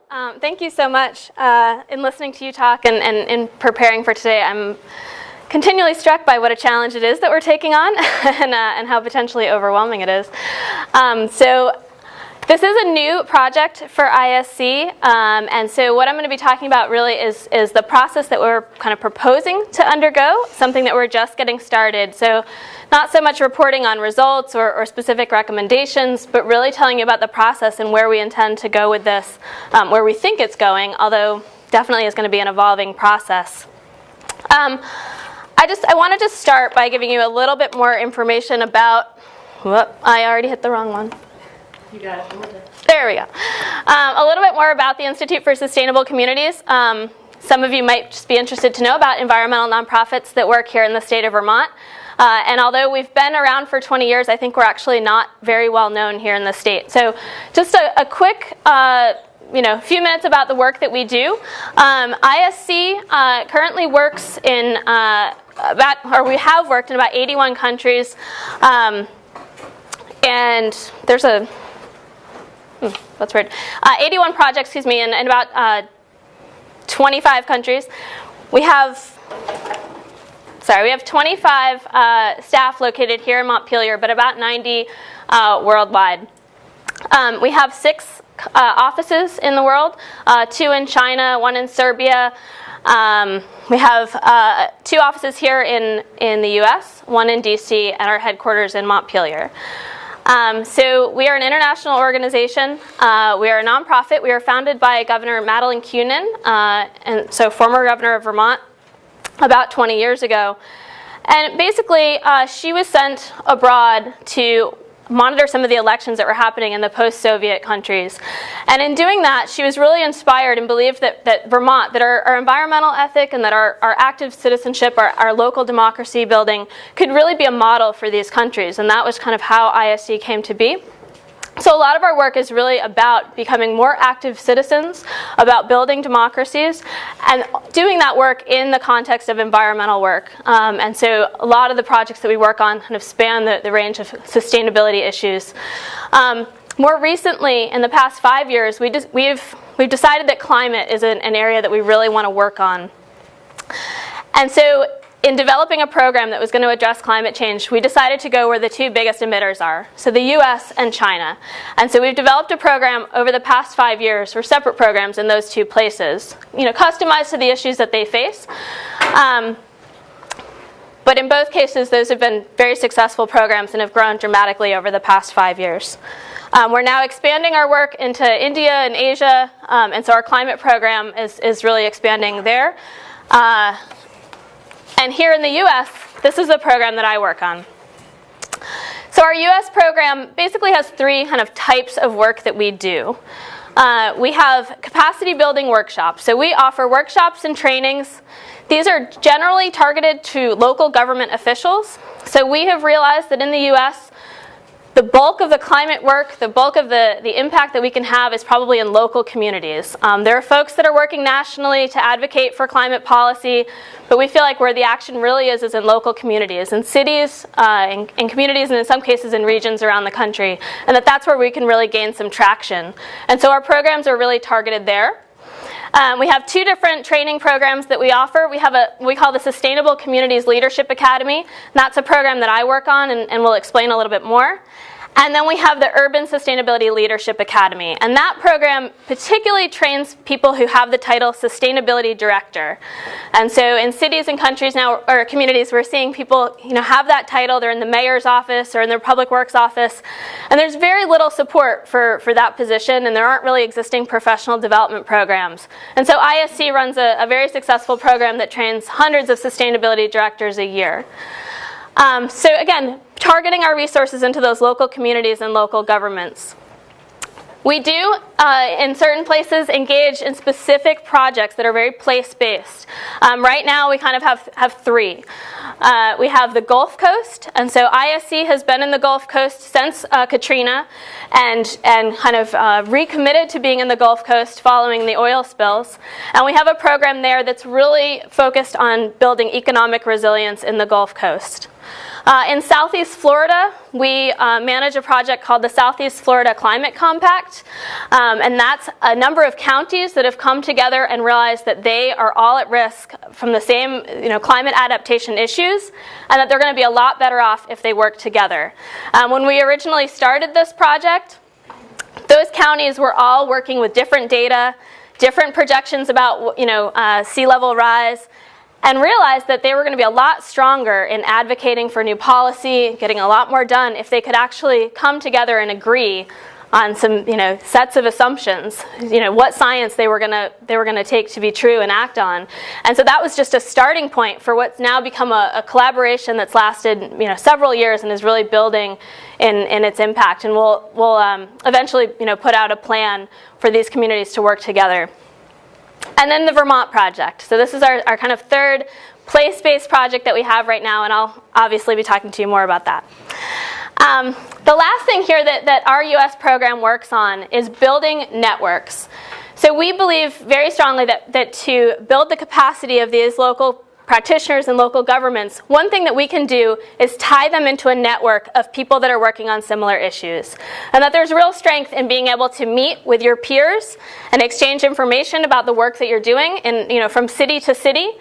Thank you so much. In listening to you talk and in preparing for today, I'm continually struck by what a challenge it is that we're taking on and how potentially overwhelming it is. So this is a new project for ISC, and so what I'm going to be talking about really is the process that we're kind of proposing to undergo, something that we're just getting started. So not so much reporting on results or specific recommendations, but really telling you about the process and where we intend to go with this, where we think it's going, although definitely is going to be an evolving process. I wanted to start by giving you a little bit more information about, I already hit the wrong one. You got it. There we go. A little bit more about the Institute for Sustainable Communities. Some of you might just be interested to know about environmental nonprofits that work here in the state of Vermont. And although we've been around for 20 years, I think we're actually not very well known here in the state. So just a quick few minutes about the work that we do. ISC currently works in we have worked in about 81 countries. And there's 81 projects, in about 25 countries. We have 25 staff located here in Montpelier, but about 90 worldwide. We have 6 offices in the world, 2 in China, 1 in Serbia. We have 2 offices here in the U.S., 1 in D.C., and our headquarters in Montpelier. So we are an international organization. We are a nonprofit. We were founded by Governor Madeline Kunin, and so former governor of Vermont, about 20 years ago. And basically, she was sent abroad to monitor some of the elections that were happening in the post-Soviet countries. And in doing that, she was really inspired and believed that Vermont, that our environmental ethic and that our active citizenship, our local democracy building could really be a model for these countries. And that was kind of how ISC came to be. So a lot of our work is really about becoming more active citizens, about building democracies, and doing that work in the context of environmental work. And so a lot of the projects that we work on kind of span the range of sustainability issues. More recently, in the past 5 years, we've decided that climate is an area that we really want to work on. And so in developing a program that was going to address climate change, we decided to go where the 2 biggest emitters are, so the U.S. and China. And so we've developed a program over the past 5 years, or separate programs in those 2 places, customized to the issues that they face. But in both cases, those have been very successful programs and have grown dramatically over the past 5 years. We're now expanding our work into India and Asia, and so our climate program is really expanding there. And here in the U.S., this is the program that I work on. So our U.S. program basically has 3 kind of types of work that we do. We have capacity building workshops. So we offer workshops and trainings. These are generally targeted to local government officials. So we have realized that in the U.S., the bulk of the climate work, the bulk of the impact that we can have is probably in local communities. There are folks that are working nationally to advocate for climate policy, but we feel like where the action really is in local communities, in cities, in communities, and in some cases in regions around the country, and that's where we can really gain some traction. And so our programs are really targeted there. We have 2 different training programs that we offer. We have we call the Sustainable Communities Leadership Academy. And that's a program that I work on, and we'll explain a little bit more. And then we have the Urban Sustainability Leadership Academy. And that program particularly trains people who have the title Sustainability Director. And so in cities and countries now, or communities, we're seeing people have that title. They're in the mayor's office or in their public works office. And there's very little support for that position, and there aren't really existing professional development programs. And so ISC runs a very successful program that trains hundreds of sustainability directors a year. So again, targeting our resources into those local communities and local governments. We do, in certain places, engage in specific projects that are very place-based. Right now, we kind of have 3. We have the Gulf Coast, and so ISC has been in the Gulf Coast since Katrina, and kind of recommitted to being in the Gulf Coast following the oil spills. And we have a program there that's really focused on building economic resilience in the Gulf Coast. In Southeast Florida, we manage a project called the Southeast Florida Climate Compact, and that's a number of counties that have come together and realized that they are all at risk from the same climate adaptation issues, and that they're going to be a lot better off if they work together. When we originally started this project, those counties were all working with different data, different projections about sea level rise, and realized that they were going to be a lot stronger in advocating for new policy, getting a lot more done if they could actually come together and agree on some sets of assumptions, what science they were going to take to be true and act on. And so that was just a starting point for what's now become a collaboration that's lasted several years and is really building in its impact. And we'll eventually put out a plan for these communities to work together. And then the Vermont project. So this is our kind of third place-based project that we have right now, and I'll obviously be talking to you more about that. The last thing here that our US program works on is building networks. So we believe very strongly that to build the capacity of these local practitioners and local governments, one thing that we can do is tie them into a network of people that are working on similar issues. And that there's real strength in being able to meet with your peers and exchange information about the work that you're doing from city to city.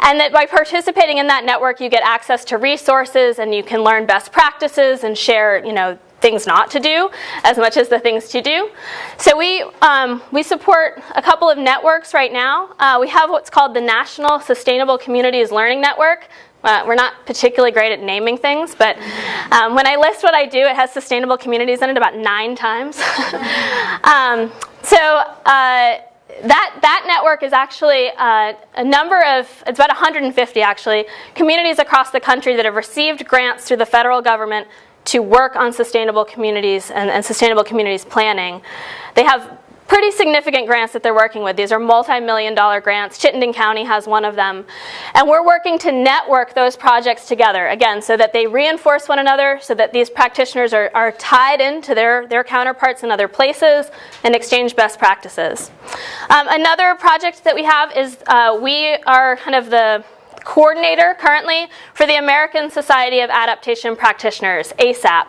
And that by participating in that network, you get access to resources and you can learn best practices and share, things not to do as much as the things to do. So we support a couple of networks right now. We have what's called the National Sustainable Communities Learning Network. We're not particularly great at naming things, but when I list what I do, it has sustainable communities in it about 9 times. That network is actually a number of, it's about 150 actually, communities across the country that have received grants through the federal government to work on sustainable communities and sustainable communities planning. They have pretty significant grants that they're working with. These are multi-million-dollar grants. Chittenden County has one of them. And we're working to network those projects together, again, so that they reinforce one another, so that these practitioners are tied into their counterparts in other places and exchange best practices. Another project that we have is we are kind of the coordinator currently for the American Society of Adaptation Practitioners, ASAP,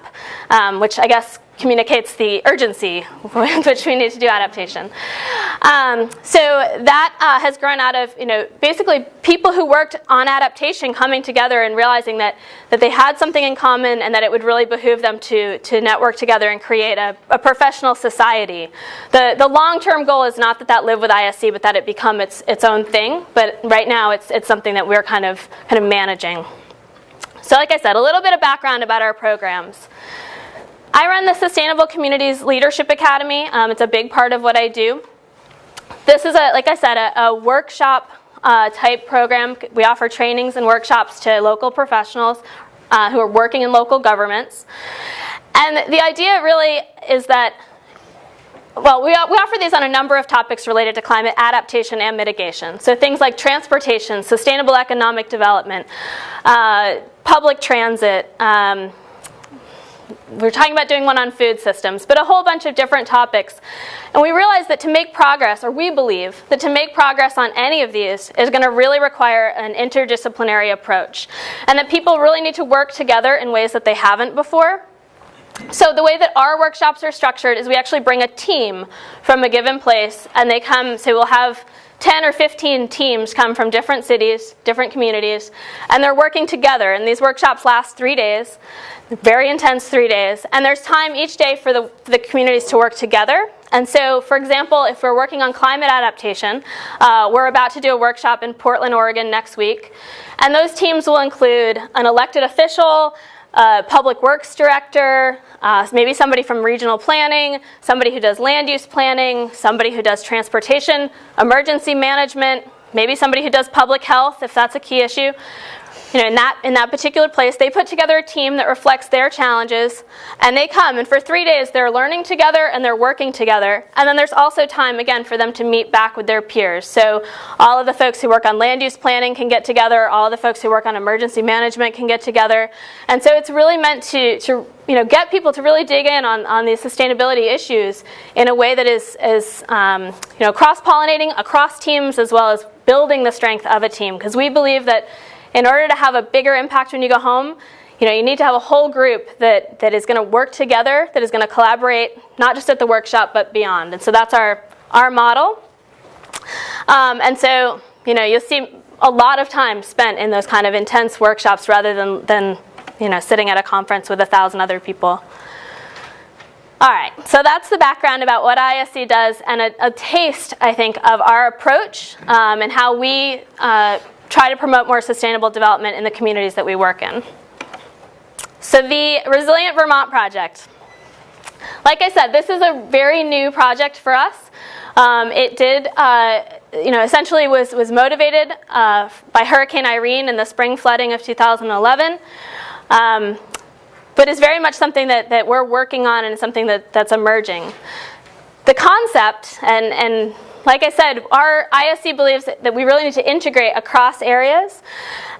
which I guess communicates the urgency with which we need to do adaptation. So that has grown out of basically people who worked on adaptation coming together and realizing that they had something in common and that it would really behoove them to network together and create a professional society. The long-term goal is not that live with ISC, but that it become its own thing. But right now it's something that we're kind of managing. So like I said, a little bit of background about our programs. I run the Sustainable Communities Leadership Academy. It's a big part of what I do. This is, like I said, a workshop type program. We offer trainings and workshops to local professionals who are working in local governments. And the idea really is that, well, we offer these on a number of topics related to climate adaptation and mitigation. So things like transportation, sustainable economic development, public transit, we're talking about doing one on food systems, but a whole bunch of different topics. And we realize that to make progress, or we believe that to make progress on any of these is going to really require an interdisciplinary approach. And that people really need to work together in ways that they haven't before. So the way that our workshops are structured is we actually bring a team from a given place, and they come, so we'll have 10 or 15 teams come from different cities, different communities, and they're working together. And these workshops last 3 days, very intense 3 days. And there's time each day for the communities to work together. And so, for example, if we're working on climate adaptation, we're about to do a workshop in Portland, Oregon next week. And those teams will include an elected official, public works director, maybe somebody from regional planning, somebody who does land use planning, somebody who does transportation, emergency management, maybe somebody who does public health, if that's a key issue. In that particular place, they put together a team that reflects their challenges, and they come, and for 3 days they're learning together and they're working together. And then there's also time, again, for them to meet back with their peers. So all of the folks who work on land use planning can get together, all of the folks who work on emergency management can get together. And so it's really meant to get people to really dig in on these sustainability issues in a way that is cross-pollinating across teams, as well as building the strength of a team. Because we believe that in order to have a bigger impact when you go home, you need to have a whole group that is going to work together, that is going to collaborate, not just at the workshop, but beyond. And so that's our model. And so, you'll see a lot of time spent in those kind of intense workshops rather than sitting at a conference with 1,000 other people. All right, so that's the background about what ISC does and a taste, I think, of our approach and how we try to promote more sustainable development in the communities that we work in. So the Resilient Vermont Project. Like I said, this is a very new project for us. It did, essentially was motivated by Hurricane Irene and the spring flooding of 2011. But it's very much something that we're working on and something that's emerging. The concept, and like I said, our ISC believes that we really need to integrate across areas,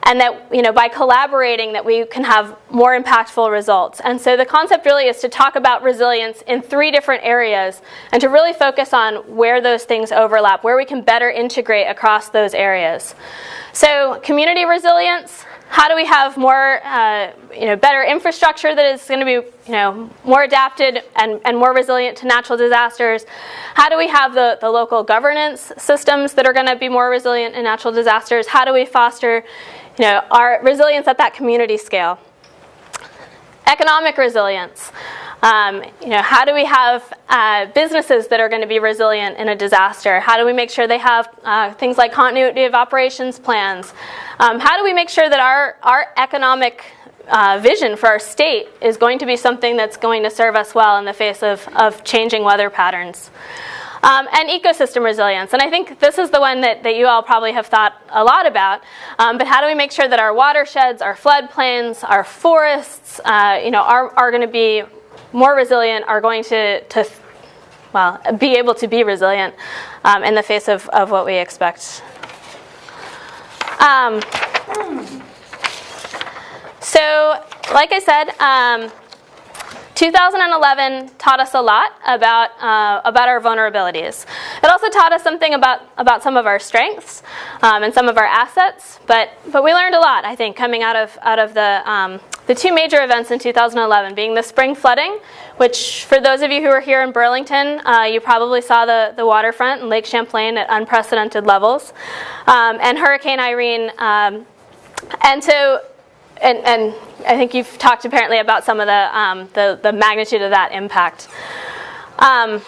and that by collaborating that we can have more impactful results. And so the concept really is to talk about resilience in 3 different areas and to really focus on where those things overlap, where we can better integrate across those areas. So community resilience. How do we have more, better infrastructure that is going to be, more adapted and more resilient to natural disasters? How do we have the local governance systems that are going to be more resilient in natural disasters? How do we foster, our resilience at that community scale? Economic resilience. How do we have businesses that are going to be resilient in a disaster? How do we make sure they have things like continuity of operations plans? How do we make sure that our economic vision for our state is going to be something that's going to serve us well in the face of changing weather patterns? And ecosystem resilience. And I think this is the one that you all probably have thought a lot about. But how do we make sure that our watersheds, our floodplains, our forests, are going to be more resilient, are going to be able to be resilient in the face of what we expect. So, like I said, 2011 taught us a lot about our vulnerabilities. It also taught us something about some of our strengths and some of our assets. But we learned a lot, I think, coming out of the 2 major events in 2011, being the spring flooding, which for those of you who were here in Burlington, you probably saw the waterfront and Lake Champlain at unprecedented levels, and Hurricane Irene, and I think you've talked apparently about some of the magnitude of that impact. I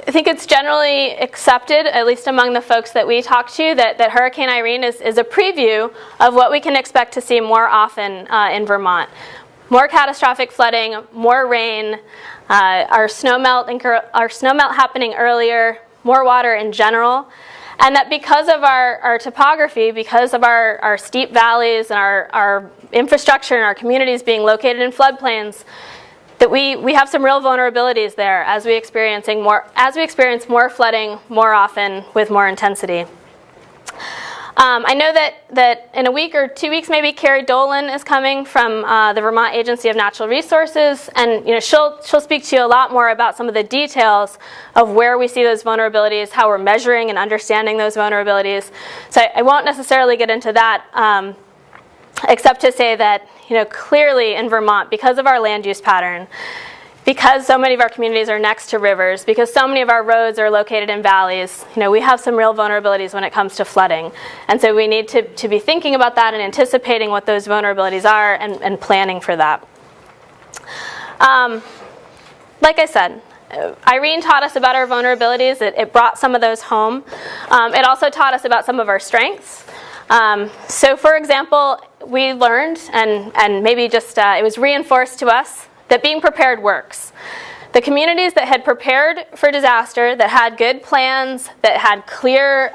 think it's generally accepted, at least among the folks that we talk to, that Hurricane Irene is a preview of what we can expect to see more often in Vermont. More catastrophic flooding, more rain, our snowmelt happening earlier, more water in general. And that because of our topography, because of our steep valleys and our infrastructure and our communities being located in floodplains, that we have some real vulnerabilities there as we experience more flooding more often with more intensity. I know that in a week or 2 weeks, maybe Carrie Dolan is coming from the Vermont Agency of Natural Resources, and she'll speak to you a lot more about some of the details of where we see those vulnerabilities, how we're measuring and understanding those vulnerabilities. So I won't necessarily get into that, except to say that clearly in Vermont, because of our land use pattern, because so many of our communities are next to rivers, because so many of our roads are located in valleys, we have some real vulnerabilities when it comes to flooding. And so we need to be thinking about that and anticipating what those vulnerabilities are and planning for that. Like I said, Irene taught us about our vulnerabilities. It brought some of those home. It also taught us about some of our strengths. So for example, we learned, and maybe just it was reinforced to us, that being prepared works. The communities that had prepared for disaster, that had good plans, that had clear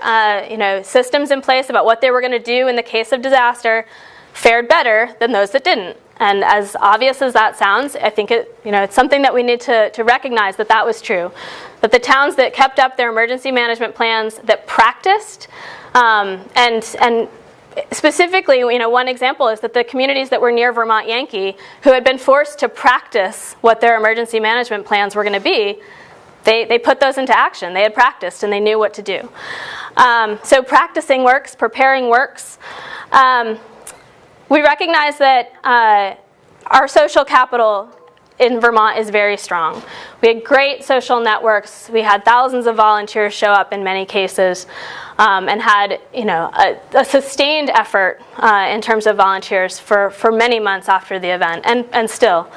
systems in place about what they were going to do in the case of disaster, fared better than those that didn't. And as obvious as that sounds, I think it's something that we need to recognize that was true. That the towns that kept up their emergency management plans, that practiced, and specifically, one example is that the communities that were near Vermont Yankee, who had been forced to practice what their emergency management plans were going to be, they put those into action. They had practiced and they knew what to do. So practicing works, preparing works. We recognize that our social capital in Vermont is very strong. We had great social networks. We had thousands of volunteers show up in many cases, and had a sustained effort in terms of volunteers for many months after the event, and still.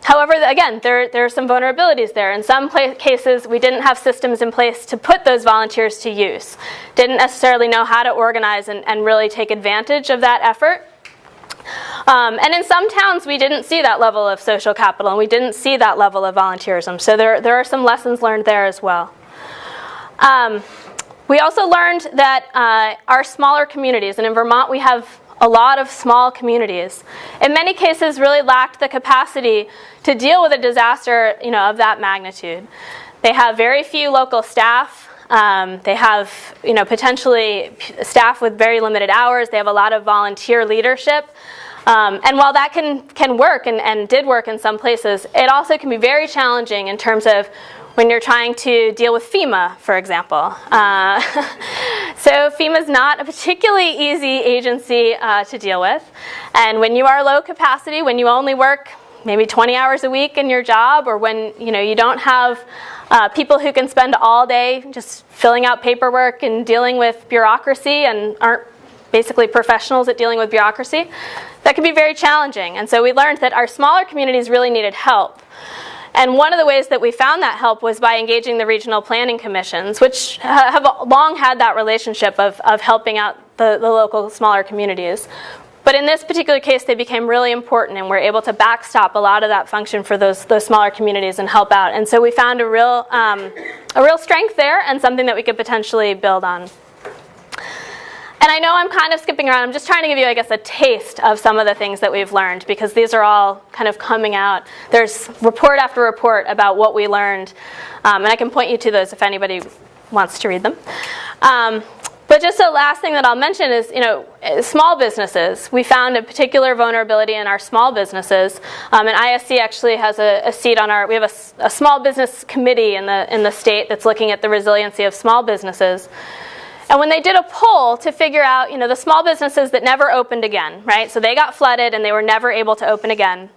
However, again, there are some vulnerabilities there. In some cases, we didn't have systems in place to put those volunteers to use. Didn't necessarily know how to organize and really take advantage of that effort. And in some towns, we didn't see that level of social capital, and we didn't see that level of volunteerism. So there are some lessons learned there as well. We also learned that our smaller communities, and in Vermont we have a lot of small communities, in many cases really lacked the capacity to deal with a disaster of that magnitude. They have very few local staff. They have potentially staff with very limited hours. They have a lot of volunteer leadership. And while that can work and did work in some places, it also can be very challenging in terms of when you're trying to deal with FEMA, for example. So FEMA is not a particularly easy agency to deal with. And when you are low capacity, when you only work maybe 20 hours a week in your job, or when you don't have people who can spend all day just filling out paperwork and dealing with bureaucracy and aren't basically professionals at dealing with bureaucracy, that can be very challenging. And so we learned that our smaller communities really needed help. And one of the ways that we found that help was by engaging the regional planning commissions, which have long had that relationship of helping out the local smaller communities. But in this particular case, they became really important, and we're able to backstop a lot of that function for those smaller communities and help out. And so we found a real strength there, and something that we could potentially build on. And I know I'm kind of skipping around. I'm just trying to give you, I guess, a taste of some of the things that we've learned, because these are all kind of coming out. There's report after report about what we learned, and I can point you to those if anybody wants to read them. But just the last thing that I'll mention is, small businesses. We found a particular vulnerability in our small businesses, and ISC actually has a seat on we have a small business committee in the state that's looking at the resiliency of small businesses. And when they did a poll to figure out, the small businesses that never opened again, right? So they got flooded and they were never able to open again.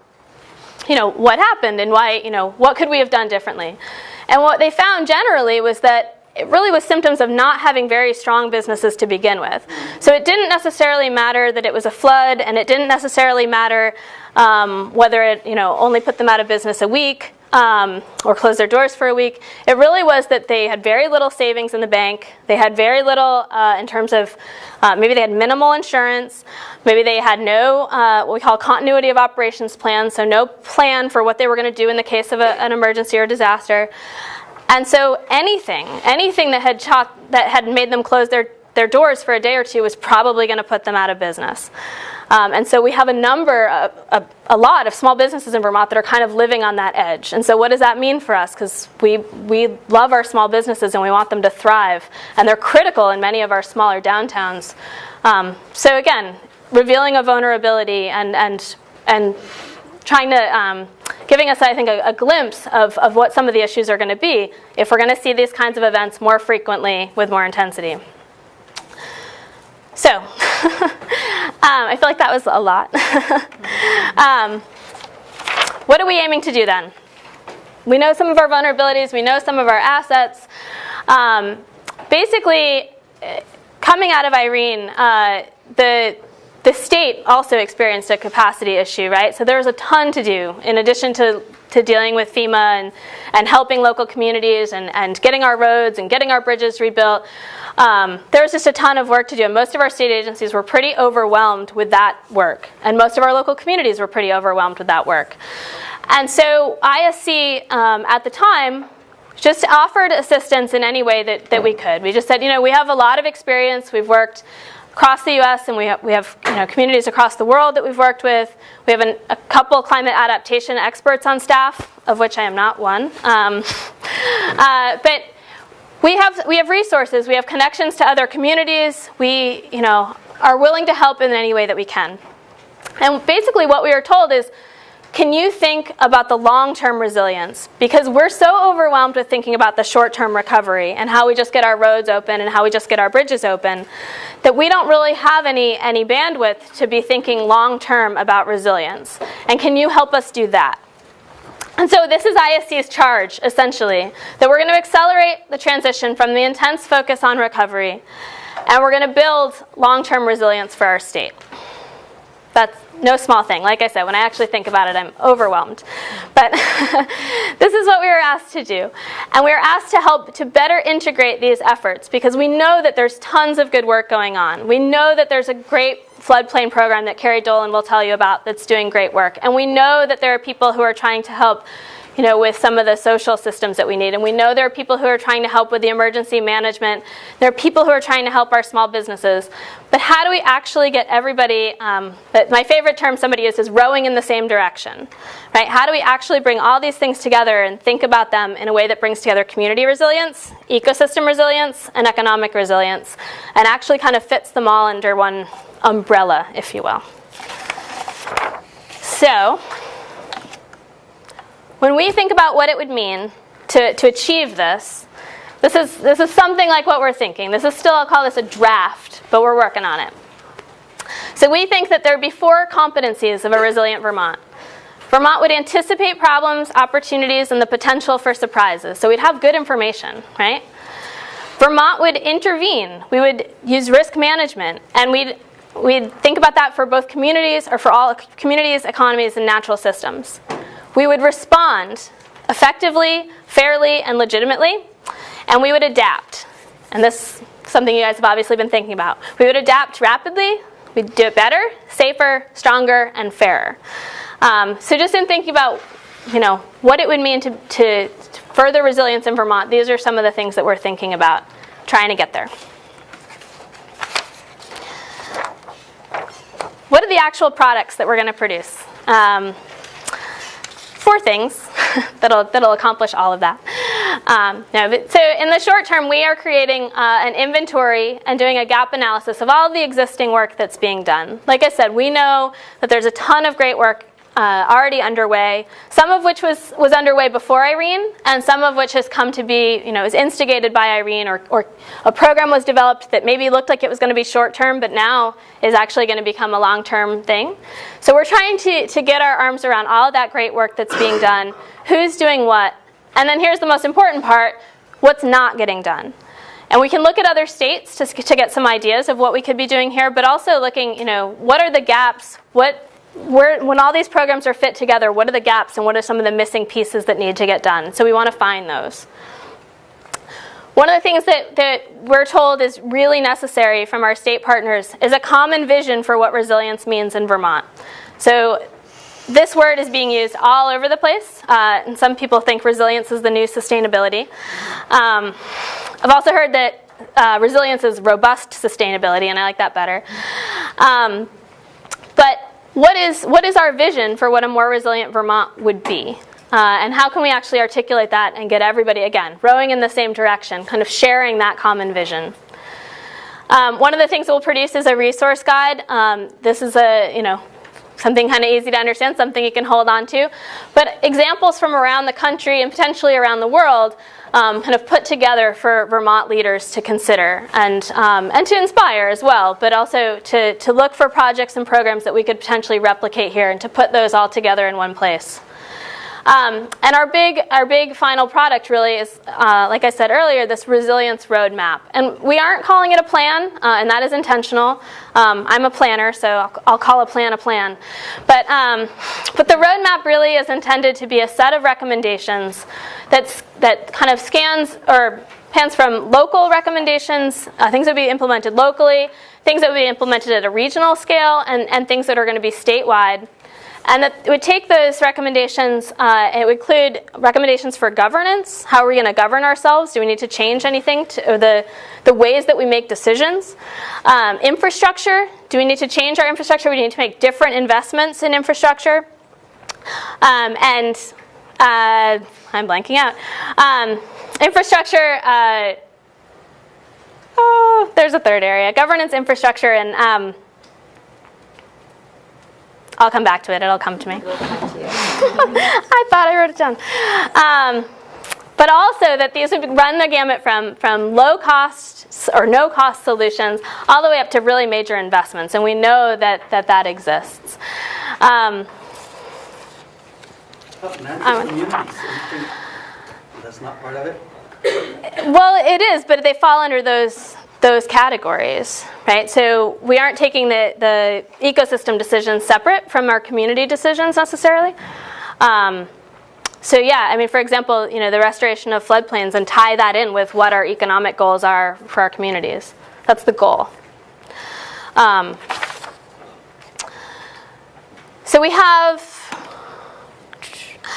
What happened and why, what could we have done differently? And what they found generally was that it really was symptoms of not having very strong businesses to begin with. So it didn't necessarily matter that it was a flood, and it didn't necessarily matter whether it, only put them out of business a week or closed their doors for a week. It really was that they had very little savings in the bank. They had very little in terms of maybe they had minimal insurance. Maybe they had no what we call continuity of operations plan, so no plan for what they were going to do in the case of an emergency or disaster. And so anything that had made them close their doors for a day or two was probably going to put them out of business. And so we have a lot of small businesses in Vermont that are kind of living on that edge. And so what does that mean for us? Because we love our small businesses and we want them to thrive. And they're critical in many of our smaller downtowns. So again, revealing a vulnerability and trying to, giving us, I think, a glimpse of what some of the issues are going to be if we're going to see these kinds of events more frequently with more intensity. So, I feel like that was a lot. What are we aiming to do then? We know some of our vulnerabilities. We know some of our assets. Basically, coming out of Irene, the state also experienced a capacity issue, right? So there was a ton to do in addition to dealing with FEMA and helping local communities and getting our roads and getting our bridges rebuilt. There was just a ton of work to do, and most of our state agencies were pretty overwhelmed with that work, and most of our local communities were pretty overwhelmed with that work. And so ISC at the time just offered assistance in any way that we could. We just said, we have a lot of experience. We've worked across the U.S. and we have communities across the world that we've worked with. We have a couple climate adaptation experts on staff, of which I am not one. But we have resources. We have connections to other communities. We are willing to help in any way that we can. And basically what we were told is, can you think about the long-term resilience? Because we're so overwhelmed with thinking about the short-term recovery and how we just get our roads open and how we just get our bridges open that we don't really have any bandwidth to be thinking long-term about resilience. And can you help us do that? And so this is ISC's charge, essentially, that we're going to accelerate the transition from the intense focus on recovery, and we're going to build long-term resilience for our state. That's no small thing. Like I said, when I actually think about it, I'm overwhelmed. But this is what we were asked to do. And we were asked to help to better integrate these efforts because we know that there's tons of good work going on. We know that there's a great floodplain program that Carrie Dolan will tell you about that's doing great work. And we know that there are people who are trying to help with some of the social systems that we need. And we know there are people who are trying to help with the emergency management. There are people who are trying to help our small businesses. But how do we actually get everybody, my favorite term somebody used is rowing in the same direction, right? How do we actually bring all these things together and think about them in a way that brings together community resilience, ecosystem resilience, and economic resilience, and actually kind of fits them all under one umbrella, if you will. So, when we think about what it would mean to achieve this is something like what we're thinking. This is still, I'll call this a draft, but we're working on it. So we think that there would be 4 competencies of a resilient Vermont. Vermont would anticipate problems, opportunities, and the potential for surprises. So we'd have good information, right? Vermont would intervene. We would use risk management, and we'd think about that for both communities, or for all communities, economies, and natural systems. We would respond effectively, fairly, and legitimately, and we would adapt. And this is something you guys have obviously been thinking about. We would adapt rapidly, we'd do it better, safer, stronger, and fairer. So just in thinking about what it would mean to further resilience in Vermont, these are some of the things that we're thinking about trying to get there. What are the actual products that we're going to produce? 4 things that'll accomplish all of that. So in the short term, we are creating an inventory and doing a gap analysis of all of the existing work that's being done. Like I said, we know that there's a ton of great work already underway, some of which was underway before Irene, and some of which has come to be, is instigated by Irene, or a program was developed that maybe looked like it was going to be short-term, but now is actually going to become a long-term thing. So we're trying to get our arms around all of that great work that's being done, who's doing what, and then here's the most important part, what's not getting done. And we can look at other states to get some ideas of what we could be doing here, but also looking, what are the gaps, when all these programs are fit together, what are the gaps and what are some of the missing pieces that need to get done? So we want to find those. One of the things that we're told is really necessary from our state partners is a common vision for what resilience means in Vermont. So this word is being used all over the place, and some people think resilience is the new sustainability. I've also heard that resilience is robust sustainability, and I like that better. But what is our vision for what a more resilient Vermont would be? And how can we actually articulate that and get everybody, again, rowing in the same direction, kind of sharing that common vision? One of the things we'll produce is a resource guide. This is something kind of easy to understand, something you can hold on to. But examples from around the country and potentially around the world kind of put together for Vermont leaders to consider and to inspire as well, but also to look for projects and programs that we could potentially replicate here and to put those all together in one place. And our big final product really is, like I said earlier, this resilience roadmap. And we aren't calling it a plan, and that is intentional. I'm a planner, so I'll call a plan a plan. But the roadmap really is intended to be a set of recommendations that kind of scans or pans from local recommendations, things that would be implemented locally, things that would be implemented at a regional scale, and things that are going to be statewide. And that it would take those recommendations, it would include recommendations for governance. How are we going to govern ourselves? Do we need to change anything to the ways that we make decisions? Infrastructure. Do we need to change our infrastructure? We need to make different investments in infrastructure. I'm blanking out. Infrastructure, there's a third area. Governance, infrastructure, and I'll come back to it. It'll come to me. I thought I wrote it down. But also that these would run the gamut from low cost or no cost solutions all the way up to really major investments, and we know that exists. Natural communities, that's not part of it? Well, it is, but they fall under those categories, right? So we aren't taking the ecosystem decisions separate from our community decisions necessarily. So yeah, I mean, for example, the restoration of floodplains, and tie that in with what our economic goals are for our communities. That's the goal. So we have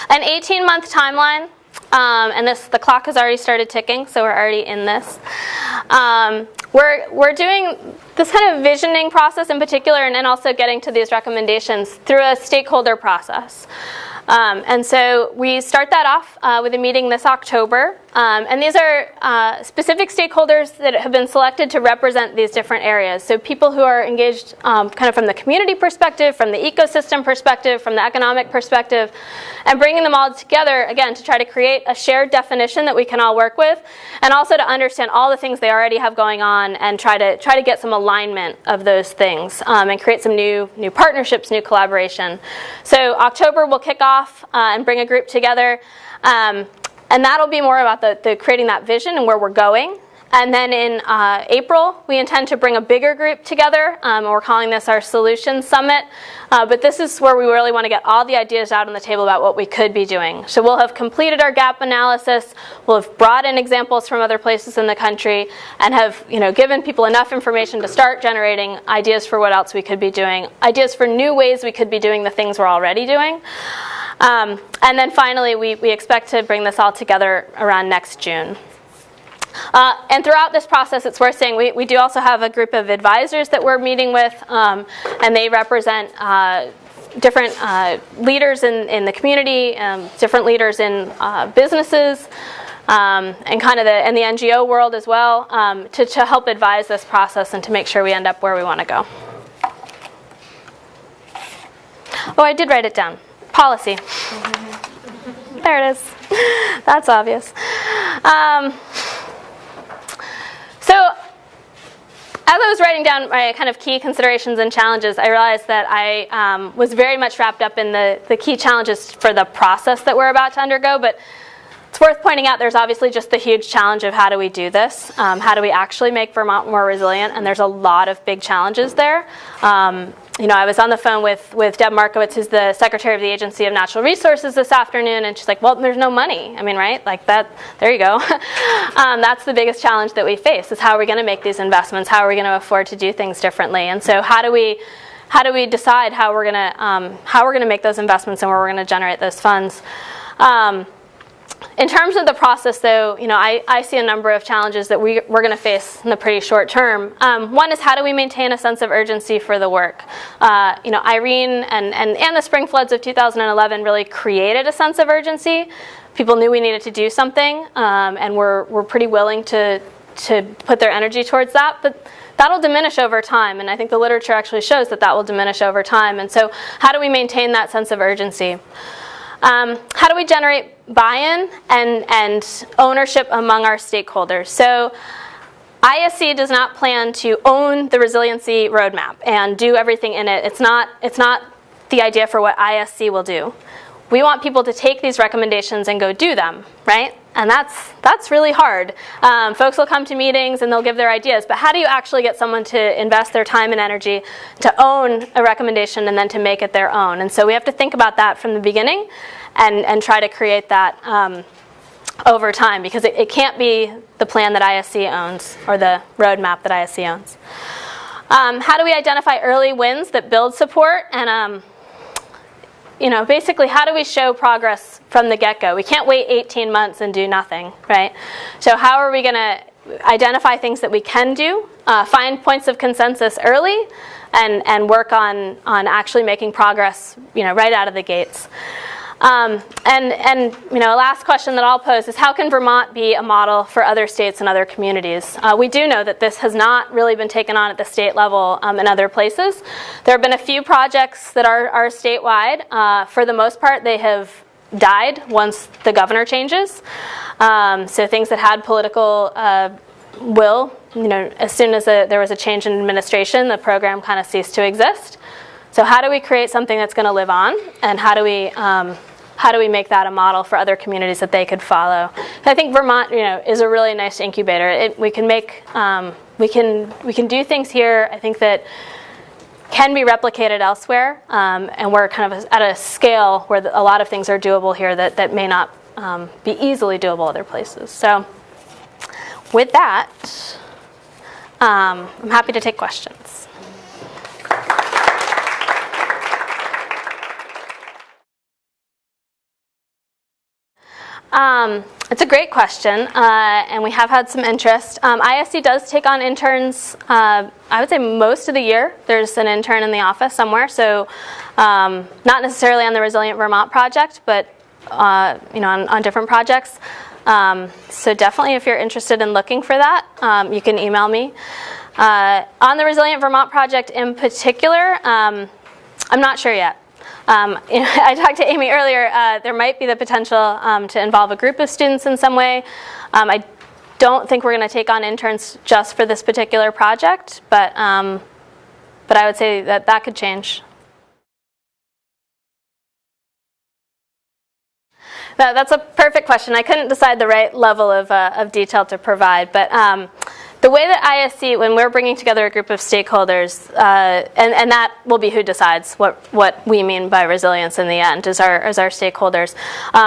an 18-month timeline, and the clock has already started ticking, so we're already in this. We're doing this kind of visioning process in particular, and then also getting to these recommendations through a stakeholder process. And so we start that off with a meeting this October. And these are specific stakeholders that have been selected to represent these different areas. So people who are engaged kind of from the community perspective, from the ecosystem perspective, from the economic perspective, and bringing them all together, again, to try to create a shared definition that we can all work with, and also to understand all the things they already have going on and try to get some alignment of those things and create some new partnerships, new collaboration. So October we'll kick off and bring a group together. And that'll be more about the creating that vision and where we're going. And then in April, we intend to bring a bigger group together. And we're calling this our Solutions Summit. But this is where we really want to get all the ideas out on the table about what we could be doing. So we'll have completed our gap analysis. We'll have brought in examples from other places in the country and have given people enough information to start generating ideas for what else we could be doing, ideas for new ways we could be doing the things we're already doing. And then finally, we expect to bring this all together around next June. And throughout this process, it's worth saying we do also have a group of advisors that we're meeting with, and they represent different leaders in the community, different leaders in businesses, and kind of the NGO world as well, to help advise this process and to make sure we end up where we want to go. Oh, I did write it down. Policy. There it is. That's obvious. So as I was writing down my kind of key considerations and challenges, I realized that I was very much wrapped up in the key challenges for the process that we're about to undergo. But it's worth pointing out there's obviously just the huge challenge of how do we do this? How do we actually make Vermont more resilient? And there's a lot of big challenges there. I was on the phone with Deb Markowitz, who's the Secretary of the Agency of Natural Resources this afternoon, and she's like, well, there's no money. I mean, right? Like that, there you go. That's the biggest challenge that we face, is how are we going to make these investments? How are we going to afford to do things differently? And so how do we decide how we're going to make those investments and where we're going to generate those funds? In terms of the process, though, I see a number of challenges that we're going to face in the pretty short term. One is, how do we maintain a sense of urgency for the work? Irene and the spring floods of 2011 really created a sense of urgency. People knew we needed to do something, and were pretty willing to put their energy towards that. But that'll diminish over time, and I think the literature actually shows that will diminish over time. And so how do we maintain that sense of urgency? How do we generate buy-in and ownership among our stakeholders? So ISC does not plan to own the resiliency roadmap and do everything in it. It's not the idea for what ISC will do. We want people to take these recommendations and go do them, right? And that's really hard. Folks will come to meetings and they'll give their ideas, but how do you actually get someone to invest their time and energy to own a recommendation and then to make it their own? And so we have to think about that from the beginning and try to create that over time, because it can't be the plan that ISC owns or the roadmap that ISC owns. How do we identify early wins that build support? And basically, how do we show progress from the get-go? We can't wait 18 months and do nothing, right? So how are we going to identify things that we can do, find points of consensus early, and work on actually making progress, right out of the gates? And you know, a last question that I'll pose is, how can Vermont be a model for other states and other communities? We do know that this has not really been taken on at the state level in other places. There have been a few projects that are statewide. For the most part, they have died once the governor changes. So things that had political will, you know, as soon as there was a change in administration, the program kind of ceased to exist. So how do we create something that's going to live on, and how do we make that a model for other communities that they could follow? And I think Vermont, you know, is a really nice incubator. We can make, we can do things here, I think, that can be replicated elsewhere, and we're kind of at a scale where a lot of things are doable here that may not be easily doable other places. So with that, I'm happy to take questions. It's a great question, and we have had some interest. ISD does take on interns, I would say most of the year. There's an intern in the office somewhere, so not necessarily on the Resilient Vermont project, but you know, on different projects. So definitely, if you're interested in looking for that, you can email me. On the Resilient Vermont project in particular, I'm not sure yet. I talked to Amy earlier. There might be the potential to involve a group of students in some way. I don't think we're going to take on interns just for this particular project, but I would say that could change. That's a perfect question. I couldn't decide the right level of detail to provide, but the way that ISC, when we're bringing together a group of stakeholders, and that will be who decides what we mean by resilience in the end, is our stakeholders.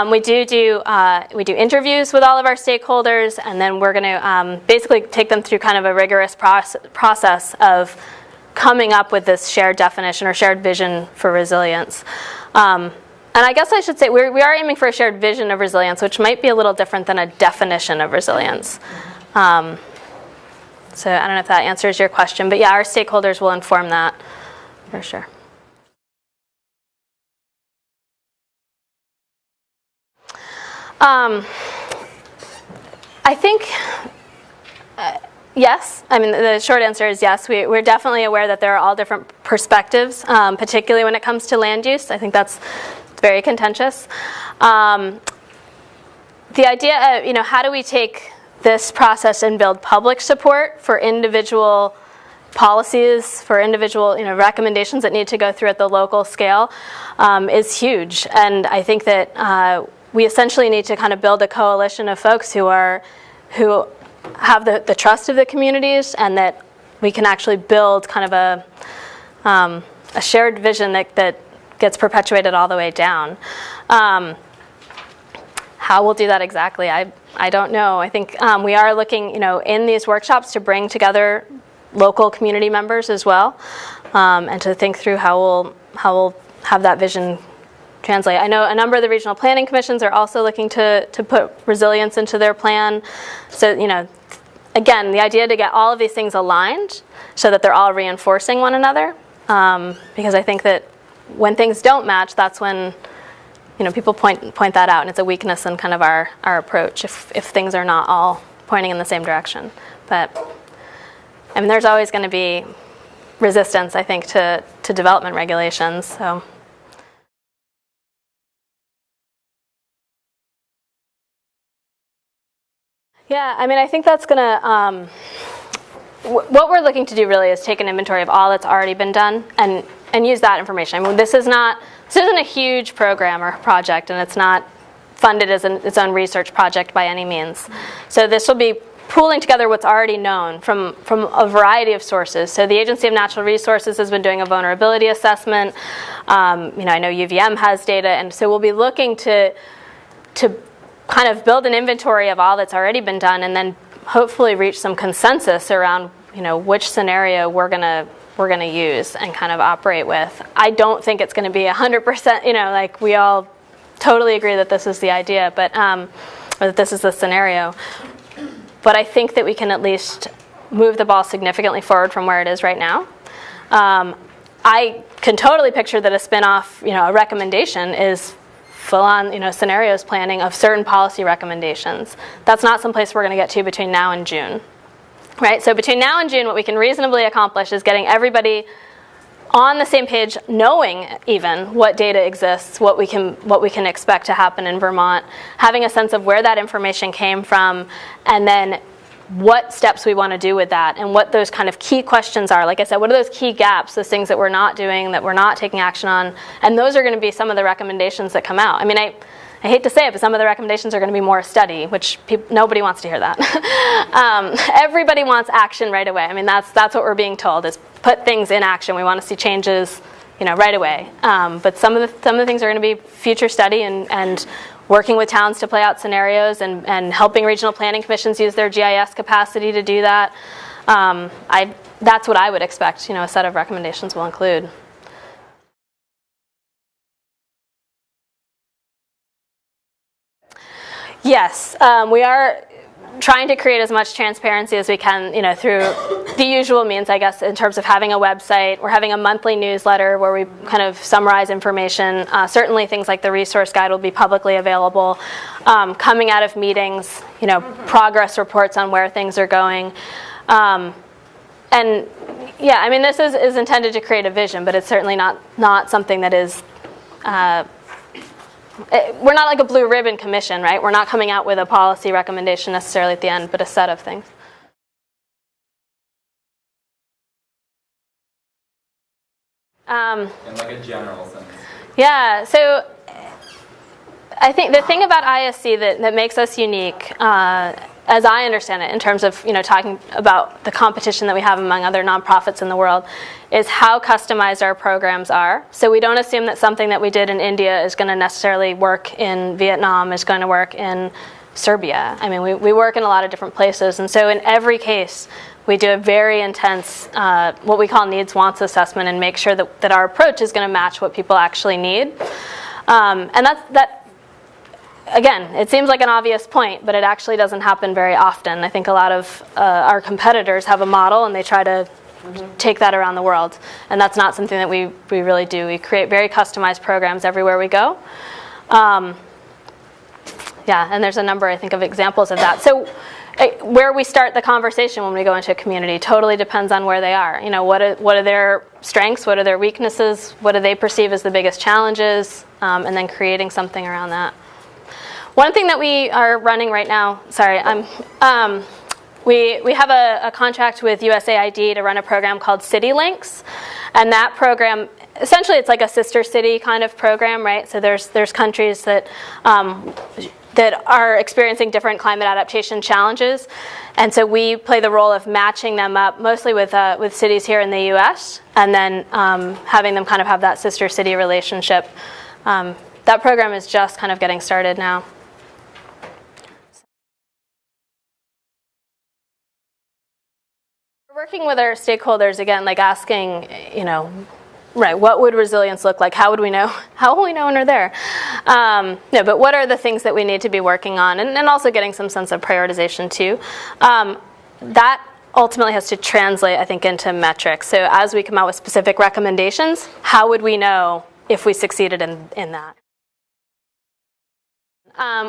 We do interviews with all of our stakeholders, and then we're going to basically take them through kind of a rigorous process of coming up with this shared definition or shared vision for resilience. And I guess I should say we are aiming for a shared vision of resilience, which might be a little different than a definition of resilience. So I don't know if that answers your question, but yeah, our stakeholders will inform that for sure. I think yes. I mean, the short answer is yes. We're definitely aware that there are all different perspectives, particularly when it comes to land use. I think that's very contentious. The idea of, you know, how do we take this process and build public support for individual policies, for individual, you know, recommendations that need to go through at the local scale, is huge. And I think that we essentially need to kind of build a coalition of folks who have the trust of the communities, and that we can actually build kind of a shared vision that gets perpetuated all the way down. How we'll do that exactly, I don't know. I think we are looking, you know, in these workshops to bring together local community members as well, and to think through how we'll have that vision translate. I know a number of the regional planning commissions are also looking to put resilience into their plan. So, you know, again, the idea to get all of these things aligned so that they're all reinforcing one another, because I think that when things don't match, that's when, you know, people point that out, and it's a weakness in kind of our approach if things are not all pointing in the same direction. But I mean, there's always going to be resistance, I think, to development regulations. So. Yeah, I mean, I think that's going to. What we're looking to do really is take an inventory of all that's already been done and use that information. I mean, this isn't a huge program or project, and it's not funded as its own research project by any means. So this will be pooling together what's already known from a variety of sources. So the Agency of Natural Resources has been doing a vulnerability assessment. You know, I know UVM has data, and so we'll be looking to kind of build an inventory of all that's already been done, and then hopefully reach some consensus around, you know, which scenario we're gonna use and kind of operate with. I don't think it's going to be 100%, you know, like we all totally agree that this is the idea, but or that this is the scenario. But I think that we can at least move the ball significantly forward from where it is right now. I can totally picture that a spin-off, you know, a recommendation is full-on, scenarios planning of certain policy recommendations. That's not someplace we're going to get to between now and June, right? So between now and June, what we can reasonably accomplish is getting everybody on the same page, knowing even what data exists, what we can expect to happen in Vermont, having a sense of where that information came from, and then what steps we want to do with that, and what those kind of key questions are. Like I said, what are those key gaps, those things that we're not doing, that we're not taking action on, and those are going to be some of the recommendations that come out. I mean, I hate to say it, but some of the recommendations are going to be more study, which nobody wants to hear that. Everybody wants action right away. I mean, that's what we're being told, is put things in action. We want to see changes, right away. But some of the things are going to be future study and working with towns to play out scenarios and helping regional planning commissions use their GIS capacity to do that. That's what I would expect, a set of recommendations will include. Yes, we are trying to create as much transparency as we can, through the usual means, I guess, in terms of having a website. We're having a monthly newsletter where we kind of summarize information. Certainly things like the resource guide will be publicly available. Coming out of meetings, progress reports on where things are going. And yeah, I mean, this is intended to create a vision, but it's certainly not something that is... we're not like a blue ribbon commission, right? We're not coming out with a policy recommendation necessarily at the end, but a set of things. In like a general sense. Yeah, so I think the thing about ISC that makes us unique, as I understand it, in terms of talking about the competition that we have among other nonprofits in the world, is how customized our programs are. So we don't assume that something that we did in India is going to necessarily work in Vietnam, is going to work in Serbia. I mean, we work in a lot of different places, and so in every case, we do a very intense, what we call needs-wants assessment, and make sure that our approach is going to match what people actually need. And that. Again, it seems like an obvious point, but it actually doesn't happen very often. I think a lot of our competitors have a model, and they try to take that around the world. And that's not something that we really do. We create very customized programs everywhere we go. Yeah, and there's a number, I think, of examples of that. So where we start the conversation when we go into a community totally depends on where they are. What are their strengths? What are their weaknesses? What do they perceive as the biggest challenges? And then creating something around that. One thing that we are running right now, we have a contract with USAID to run a program called City Links, and that program, essentially it's like a sister city kind of program, right? So there's countries that are experiencing different climate adaptation challenges, and so we play the role of matching them up, mostly with cities here in the U.S., and then having them kind of have that sister city relationship. That program is just kind of getting started now. Working with our stakeholders, again, like asking, right, what would resilience look like? How will we know when we're there? But what are the things that we need to be working on? And also getting some sense of prioritization, too. That ultimately has to translate, I think, into metrics. So as we come out with specific recommendations, how would we know if we succeeded in that?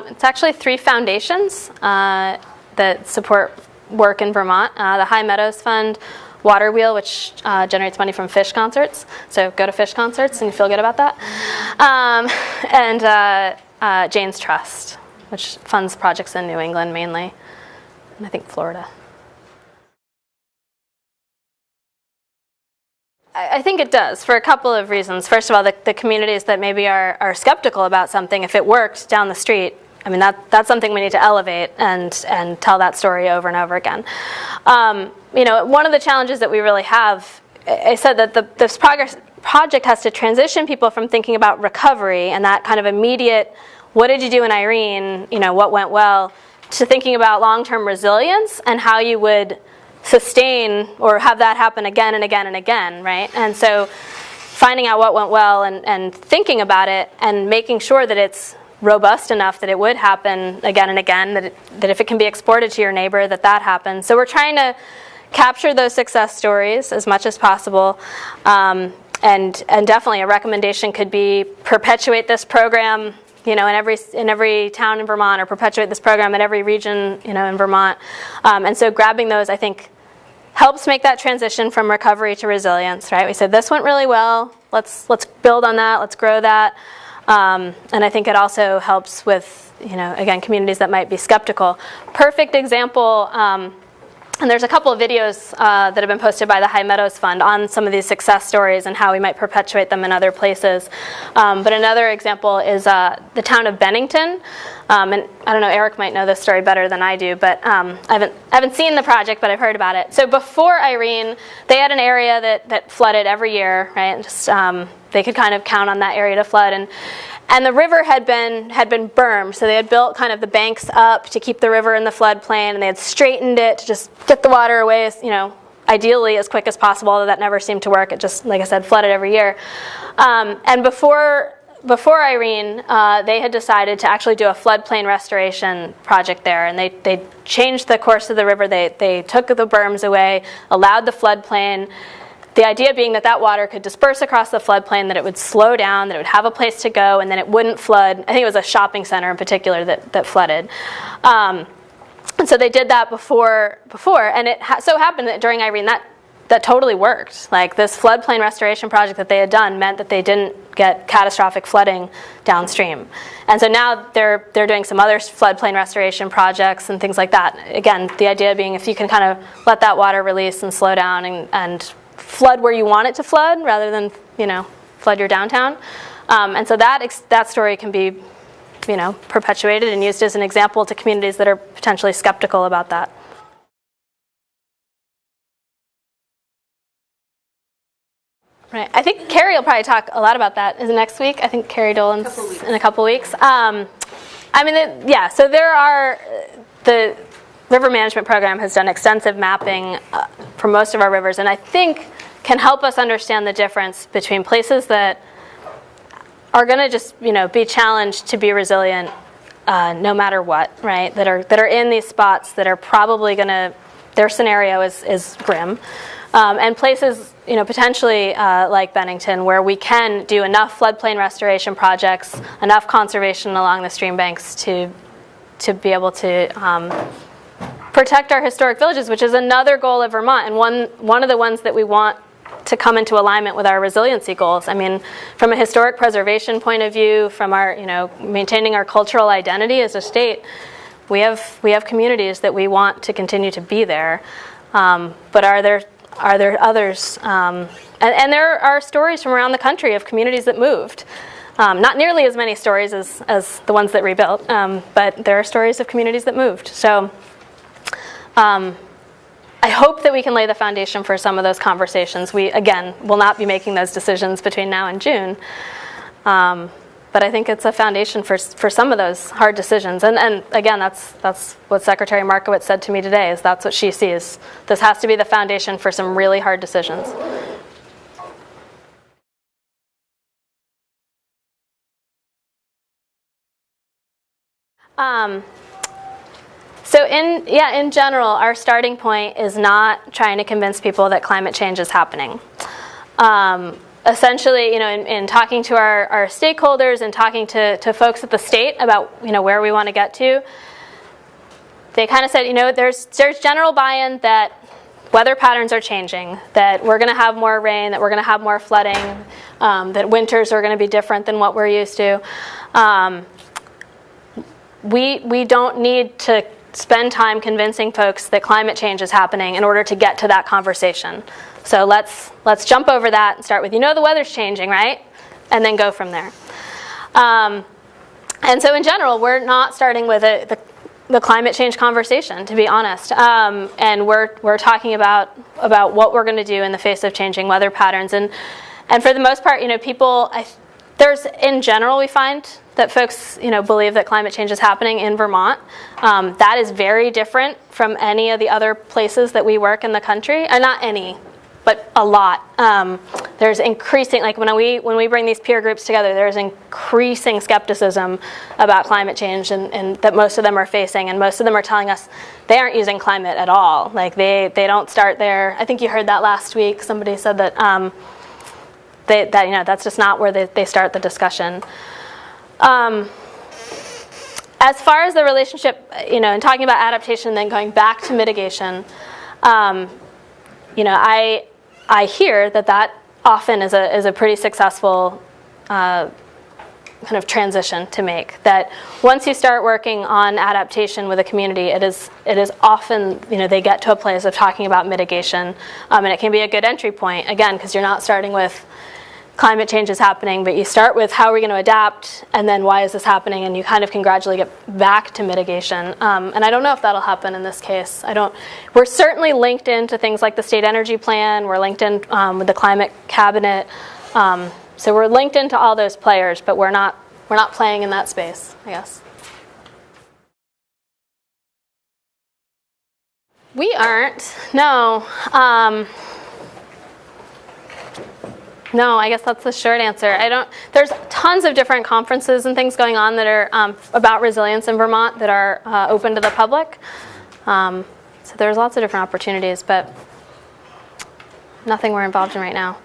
It's actually 3 foundations that support work in Vermont. The High Meadows Fund, Water Wheel, which generates money from fish concerts. So go to fish concerts and you feel good about that. And Jane's Trust, which funds projects in New England mainly, and I think Florida. I think it does, for a couple of reasons. First of all, the communities that maybe are skeptical about something, if it worked down the street, I mean, that's something we need to elevate and tell that story over and over again. One of the challenges that we really have, I said that this project has to transition people from thinking about recovery and that kind of immediate, what did you do in Irene, what went well, to thinking about long-term resilience and how you would sustain or have that happen again and again and again, right? And so finding out what went well and thinking about it and making sure that it's robust enough that it would happen again and again, that if it can be exported to your neighbor, that happens. So we're trying to capture those success stories as much as possible. And definitely a recommendation could be perpetuate this program in every town in Vermont, or perpetuate this program in every region, in Vermont. And so grabbing those, I think, helps make that transition from recovery to resilience, right? We said this went really well. Let's build on that. Let's grow that. And I think it also helps with, again, communities that might be skeptical. Perfect example. And there's a couple of videos that have been posted by the High Meadows Fund on some of these success stories and how we might perpetuate them in other places. But another example is the town of Bennington. And I don't know, Eric might know this story better than I do, but I haven't seen the project, but I've heard about it. So before Irene, they had an area that flooded every year, right? And just they could kind of count on that area to flood, and the river had been bermed, so they had built kind of the banks up to keep the river in the floodplain, and they had straightened it to just get the water away, ideally as quick as possible, although that never seemed to work. It just, like I said, flooded every year. And before Irene, they had decided to actually do a floodplain restoration project there, and they changed the course of the river. They took the berms away, allowed the floodplain. The idea being that water could disperse across the floodplain, that it would slow down, that it would have a place to go, and then it wouldn't flood. I think it was a shopping center in particular that flooded. And so they did that before, and it so happened that during Irene, that totally worked. Like, this floodplain restoration project that they had done meant that they didn't get catastrophic flooding downstream. And so now they're doing some other floodplain restoration projects and things like that. Again, the idea being if you can kind of let that water release and slow down and flood where you want it to flood rather than, flood your downtown. And so that story can be, perpetuated and used as an example to communities that are potentially skeptical about that. Right. I think Carrie will probably talk a lot about that. Is it next week? I think Carrie Dolan's in a couple weeks. So the River Management Program has done extensive mapping for most of our rivers, and I think can help us understand the difference between places that are going to just, be challenged to be resilient no matter what, right? That are in these spots that are probably going to, their scenario is grim, and places, potentially like Bennington, where we can do enough floodplain restoration projects, enough conservation along the stream banks to be able to protect our historic villages, which is another goal of Vermont, and one of the ones that we want to come into alignment with our resiliency goals. I mean, from a historic preservation point of view, from our, maintaining our cultural identity as a state, we have communities that we want to continue to be there. But are there others? And there are stories from around the country of communities that moved. Not nearly as many stories as the ones that rebuilt, but there are stories of communities that moved. So I hope that we can lay the foundation for some of those conversations. We, again, will not be making those decisions between now and June. But I think it's a foundation for some of those hard decisions. And again, that's what Secretary Markowitz said to me today, is that's what she sees. This has to be the foundation for some really hard decisions. So in general, our starting point is not trying to convince people that climate change is happening. Essentially, in talking to our stakeholders and talking to folks at the state about, where we want to get to, they kind of said, there's general buy-in that weather patterns are changing, that we're going to have more rain, that we're going to have more flooding, that winters are going to be different than what we're used to. We don't need to spend time convincing folks that climate change is happening in order to get to that conversation. So let's jump over that and start with, the weather's changing, right? And then go from there. And so in general, we're not starting with the climate change conversation, to be honest. And we're talking about what we're going to do in the face of changing weather patterns. And for the most part, people, in general, we find that folks, believe that climate change is happening in Vermont. That is very different from any of the other places that we work in the country. Not any, but a lot. There's increasing, like when we bring these peer groups together, there's increasing skepticism about climate change and that most of them are facing, and most of them are telling us they aren't using climate at all. Like they don't start there. I think you heard that last week. Somebody said that that's just not where they start the discussion. as far as the relationship, and talking about adaptation and then going back to mitigation, I hear that often is a pretty successful kind of transition to make. That once you start working on adaptation with a community, it is often, they get to a place of talking about mitigation, and it can be a good entry point, again, because you're not starting with climate change is happening, but you start with how are we going to adapt, and then why is this happening, and you kind of can gradually get back to mitigation. And I don't know if that'll happen in this case. We're certainly linked into things like the State Energy Plan. We're linked in with the Climate Cabinet. So we're linked into all those players, but we're not playing in that space, I guess. We aren't. No. No, I guess that's the short answer. There's tons of different conferences and things going on that are about resilience in Vermont that are open to the public. So there's lots of different opportunities, but nothing we're involved in right now.